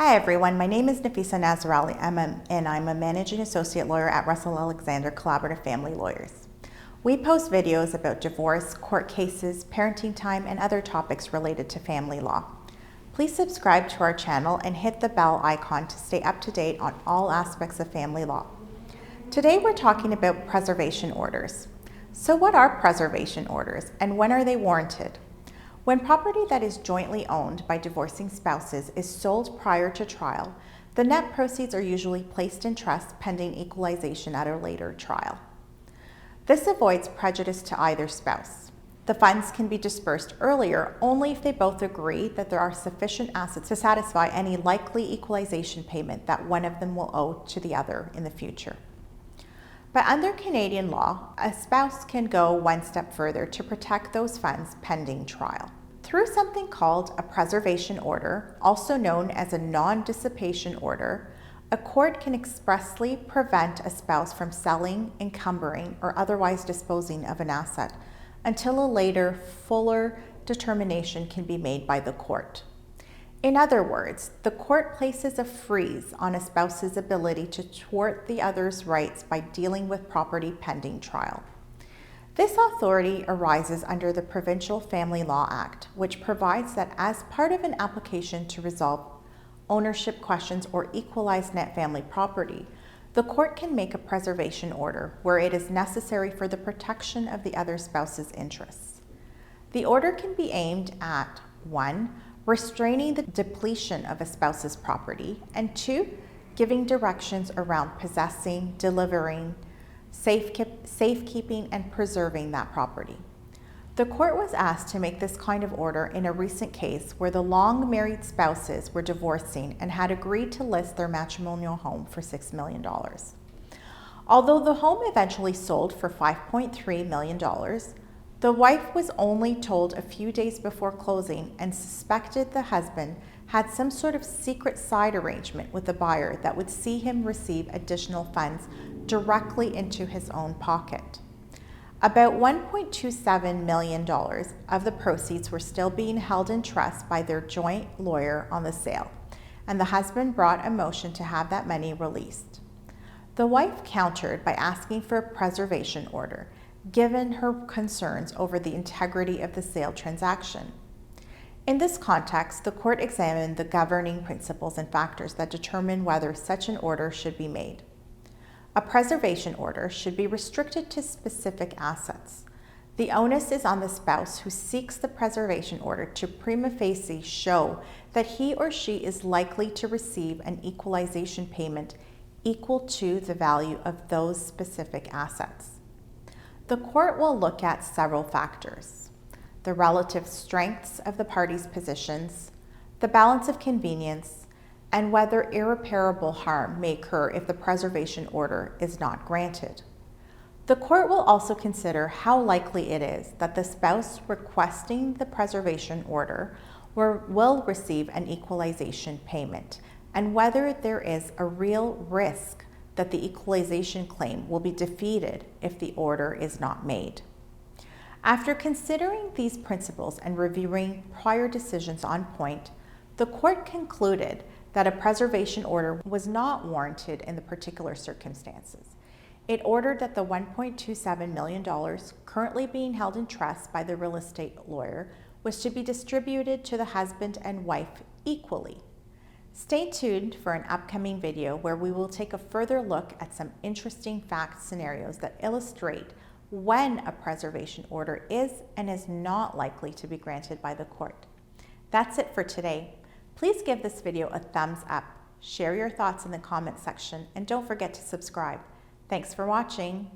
Hi everyone, my name is Nafisa Nazarali and I'm a Managing Associate Lawyer at Russell Alexander Collaborative Family Lawyers. We post videos about divorce, court cases, parenting time, and other topics related to family law. Please subscribe to our channel and hit the bell icon to stay up to date on all aspects of family law. Today we're talking about preservation orders. So what are preservation orders and when are they warranted? When property that is jointly owned by divorcing spouses is sold prior to trial, the net proceeds are usually placed in trust pending equalization at a later trial. This avoids prejudice to either spouse. The funds can be dispersed earlier only if they both agree that there are sufficient assets to satisfy any likely equalization payment that one of them will owe to the other in the future. But under Canadian law, a spouse can go one step further to protect those funds pending trial. Through something called a preservation order, also known as a non-dissipation order, a court can expressly prevent a spouse from selling, encumbering, or otherwise disposing of an asset until a later, fuller determination can be made by the court. In other words, the court places a freeze on a spouse's ability to thwart the other's rights by dealing with property pending trial. This authority arises under the Provincial Family Law Act, which provides that as part of an application to resolve ownership questions or equalize net family property, the court can make a preservation order where it is necessary for the protection of the other spouse's interests. The order can be aimed at 1. Restraining the depletion of a spouse's property, and 2. Giving directions around possessing, delivering, safekeeping, and preserving that property. The court was asked to make this kind of order in a recent case where the long married spouses were divorcing and had agreed to list their matrimonial home for $6 million. Although the home eventually sold for $5.3 million, the wife was only told a few days before closing and suspected the husband had some sort of secret side arrangement with the buyer that would see him receive additional funds directly into his own pocket. About $1.27 million of the proceeds were still being held in trust by their joint lawyer on the sale, and the husband brought a motion to have that money released. The wife countered by asking for a preservation order, given her concerns over the integrity of the sale transaction. In this context, the court examined the governing principles and factors that determine whether such an order should be made. A preservation order should be restricted to specific assets. The onus is on the spouse who seeks the preservation order to prima facie show that he or she is likely to receive an equalization payment equal to the value of those specific assets. The court will look at several factors: the relative strengths of the parties' positions, the balance of convenience, and whether irreparable harm may occur if the preservation order is not granted. The court will also consider how likely it is that the spouse requesting the preservation order will receive an equalization payment, and whether there is a real risk that the equalization claim will be defeated if the order is not made. After considering these principles and reviewing prior decisions on point, the court concluded that a preservation order was not warranted in the particular circumstances. It ordered that the $1.27 million currently being held in trust by the real estate lawyer was to be distributed to the husband and wife equally. Stay tuned for an upcoming video where we will take a further look at some interesting fact scenarios that illustrate when a preservation order is and is not likely to be granted by the court. That's it for today. Please give this video a thumbs up, share your thoughts in the comment section, and don't forget to subscribe. Thanks for watching.